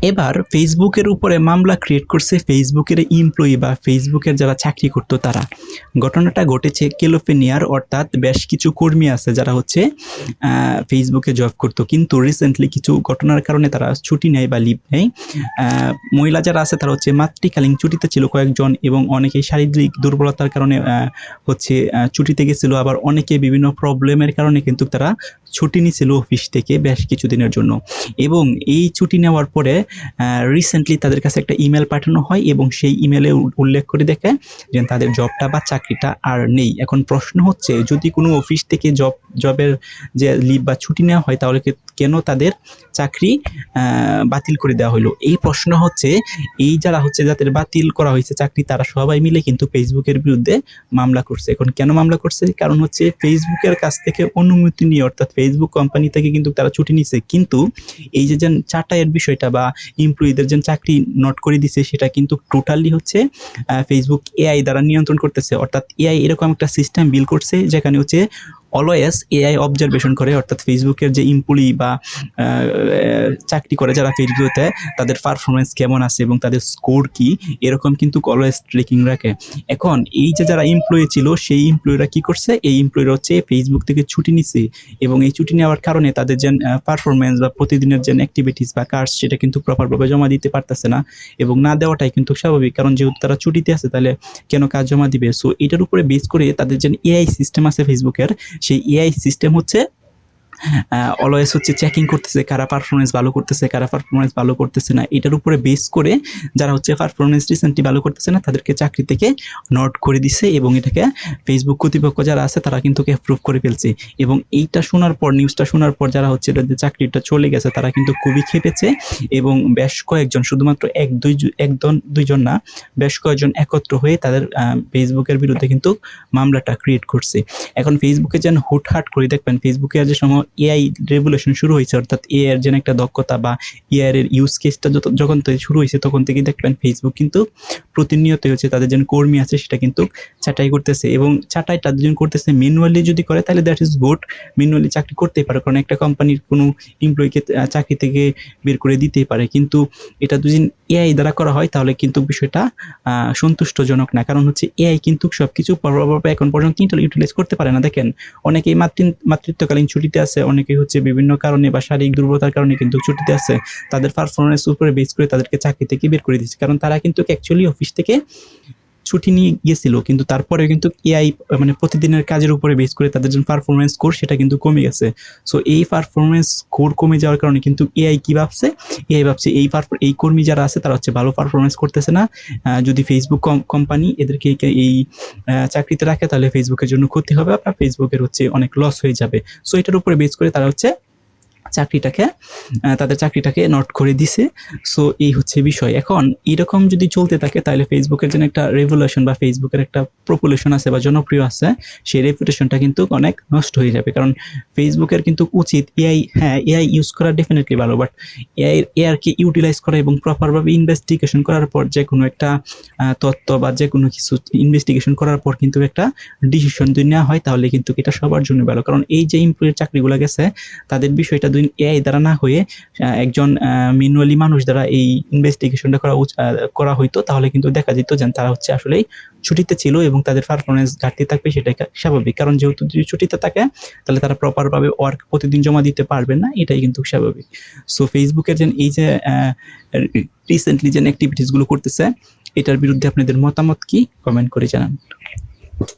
এবার ফেসবুকের উপরে মামলা ক্রিয়েট করছে ফেসবুকের এমপ্লয়ি বা ফেসবুকের যারা চাকরি করতো তারা। ঘটনাটা ঘটেছে ক্যালিফোর্নিয়ার, অর্থাৎ বেশ কিছু কর্মী আছে যারা হচ্ছে ফেসবুকে জব করতো, কিন্তু রিসেন্টলি কিছু ঘটনার কারণে তারা ছুটি নেয় বা লিভ নেয়। মহিলা যারা আছে তারা হচ্ছে মাতৃকালীন ছুটিতে ছিল কয়েকজন, এবং অনেকেই শারীরিক দুর্বলতার কারণে হচ্ছে ছুটিতে গেছিল, আবার অনেকে বিভিন্ন প্রবলেমের কারণে কিন্তু তারা ছুটি নিয়েছিল অফিস থেকে বেশ কিছুদিনের জন্য। এবং এই ছুটি নেওয়ার পরে রিসেন্টলি তাদের কাছে একটা ইমেল পাঠানো হয়, এবং সেই ইমেলে উল্লেখ করে দেখে যে তাদের জবটা বা চাকরিটা আর নেই। এখন প্রশ্ন হচ্ছে, যদি কোনো অফিস থেকে জবের যে লিভ বা ছুটি নেওয়া হয়, তাহলে কেন তাদের চাকরি বাতিল করে দেওয়া হলো? এই প্রশ্ন হচ্ছে, এই যারা হচ্ছে যাদের বাতিল করা হয়েছে চাকরি, তারা সবাই মিলে কিন্তু ফেসবুকের বিরুদ্ধে মামলা করছে। এখন কেন মামলা করছে? কারণ হচ্ছে ফেসবুকের কাছ থেকে অনুমতি নিয়ে, অর্থাৎ ফেসবুক কোম্পানি থেকে কিন্তু তারা ছুটি নিছে, কিন্তু এই যে চাটাইয়ের বিষয়টা বা এমপ্লয়ীদের যে চাকরি নট করে দিছে, সেটা কিন্তু টোটালি হচ্ছে ফেসবুক এআই দ্বারা নিয়ন্ত্রণ করতেছে। অর্থাৎ এআই এরকম একটা সিস্টেম বিল্ড করছে যেখানে হচ্ছে অলওয়েজ এআই অবজারভেশন করে, অর্থাৎ ফেসবুকের যে এমপ্লয়ি বা চাকরি করে যারা ফেসবুকে, তাদের পারফরমেন্স কেমন আছে এবং তাদের স্কোর কি, এরকম কিন্তু অলওয়েজ ট্রেকিং রাখে। এখন এই যে যারা এমপ্লয়ি ছিল, সেই এমপ্লয়িরা কি করছে, এই এমপ্লয়িরা হচ্ছে ফেসবুক থেকে ছুটি নিছে, এবং এই ছুটি নেওয়ার কারণে তাদের যে পারফরমেন্স বা প্রতিদিনের যে অ্যাক্টিভিটিস বা কাজ, সেটা কিন্তু প্রপারভাবে জমা দিতে পারতেছে না, এবং না দেওয়াটাই কিন্তু স্বাভাবিক, কারণ যেহেতু তারা ছুটিতে আছে, তাহলে কেন কাজ জমা দিবে? সো এটার উপরে বেস করে তাদের যে এআই সিস্টেম আছে ফেসবুকের, সেই এআই সিস্টেম হচ্ছে অলওয়েজ হচ্ছে চেকিং করতেছে কারা পারফরমেন্স ভালো করতেছে, কারা পারফরমেন্স ভালো করতেছে না। এটার উপরে বেস করে যারা হচ্ছে পারফরমেন্স রিসেন্টলি ভালো করতেছে না, তাদেরকে চাকরি থেকে নট করে দিছে, এবং এটাকে ফেসবুক কর্তৃপক্ষ যারা আছে তারা কিন্তু অ্যাপ্রুভ করে ফেলছে। এবং এইটা শোনার পর, নিউজটা শোনার পর, যারা হচ্ছে তাদের চাকরিটা চলে গেছে, তারা কিন্তু খুবই খেপেছে, এবং বেশ কয়েকজন, শুধুমাত্র দুইজন না, বেশ কয়েকজন একত্র হয়ে তাদের ফেসবুকের বিরুদ্ধে কিন্তু মামলাটা ক্রিয়েট করছে। এখন ফেসবুকে যেন হুটহাট করে দেখবেন, ফেসবুকে যে সময় এআই রেভলিউশন শুরু হয়েছে, অর্থাৎ এআই এর যেন একটা দক্ষতা বা এআই এর ইউজ কেসটা যখন থেকে শুরু হয়েছে, তখন থেকে দেখবেন ফেসবুক কিন্তু প্রতিনিয়ত হচ্ছে তাদের যে কর্মী আছে সেটা কিন্তু ছাঁটাই করতেছে, এবং ছাঁটাইটা দুজন করতেছে ম্যানুয়ালি। যদি করে তাহলে দ্যাট ইজ গুড, ম্যানুয়ালি চাকরি করতেই পারে, কারণ একটা কোম্পানির কোনো এমপ্লয়িকে চাকরি থেকে বের করে দিতেই পারে। কিন্তু এটা দুদিন এআই দ্বারা করা হয়, তাহলে কিন্তু বিষয়টা সন্তুষ্টজনক না, কারণ হচ্ছে এআই কিন্তু সবকিছু প্রপারভাবে এখন পর্যন্ত ইউটিলাইজ করতে পারে না। দেখেন, অনেকেই মাতৃত্বকালীন ছুটিতে আছে, অনেকেই হচ্ছে বিভিন্ন কারণে বা শারীরিক দুর্বলতার কারণে কিন্তু ছুটিতে আছে। তাদের পারফরমেন্স উপরে বেস করে তাদেরকে চাকরি থেকে বের করে দিচ্ছে, কারণ তারা কিন্তু অ্যাকচুয়ালি অফিস থেকে ছুটি নিয়ে গেছিল, কিন্তু তারপরে কিন্তু এআই মানে প্রতিদিনের কাজের উপরে বেস করে তাদের যে পারফরমেন্স স্কোর, সেটা কিন্তু কমে গেছে। সো এই পারফরমেন্স স্কোর কমে যাওয়ার কারণে কিন্তু এআই কি ভাবছে, এআই ভাবছে এই কর্মী যারা আছে তারা হচ্ছে ভালো পারফরমেন্স করতেছে না, যদি ফেসবুক কোম্পানি এদেরকে এই চাকরিতে রাখে, তাহলে ফেসবুকের জন্য ক্ষতি হবে, আপনার ফেসবুকের হচ্ছে অনেক লস হয়ে যাবে। সো এটার উপরে বেস করে তারা হচ্ছে তাদের চাকরিটাকে নট করে দিছে। সো এই হচ্ছে বিষয়। এখন এরকম যদি চলতে থাকে, তাহলে ফেসবুকের জন্য একটা রেভলিউশন বা ফেসবুকের একটা পপুলেশন আছে বা জনপ্রিয় আছে, সেই রেপুটেশনটা কিন্তু অনেক নষ্ট হয়ে যাবে। কারণ ফেসবুকের কিন্তু উচিত এআই ইউজ করা ডেফিনেটলি ভালো, বাট এআইকে ইউটিলাইজ করা এবং প্রপারভাবে ইনভেস্টিগেশন করার পর, যে কোনো একটা তথ্য বা যে কোনো কিছু ইনভেস্টিগেশন করার পর কিন্তু একটা ডিসিশন যদি নেওয়া হয়, তাহলে কিন্তু এটা সবার জন্য ভালো। কারণ এই যে এমপ্লয়ির চাকরিগুলো গেছে, তাদের বিষয়টা এআই দ্বারা না হয়ে একজন ম্যানুয়ালি মানুষ দ্বারা এই ইনভেস্টিগেশনটা করা হইতো, তাহলে কিন্তু দেখা যেত যে তারা হচ্ছে আসলেই ছুটিতে ছিল, এবং তাদের পারফরমেন্স ঘাটতি থাকবে, সেটাই স্বাভাবিক। কারণ যেহেতু যদি ছুটিতে থাকে, তাহলে তারা প্রপারভাবে ওয়ার্ক প্রতিদিন জমা দিতে পারবে না, এটাই কিন্তু স্বাভাবিক। সো ফেসবুকের যে এই যে রিসেন্টলি যে অ্যাক্টিভিটিসগুলো করতেছে, এটার বিরুদ্ধে আপনাদের মতামত কি? কমেন্ট করে জানান।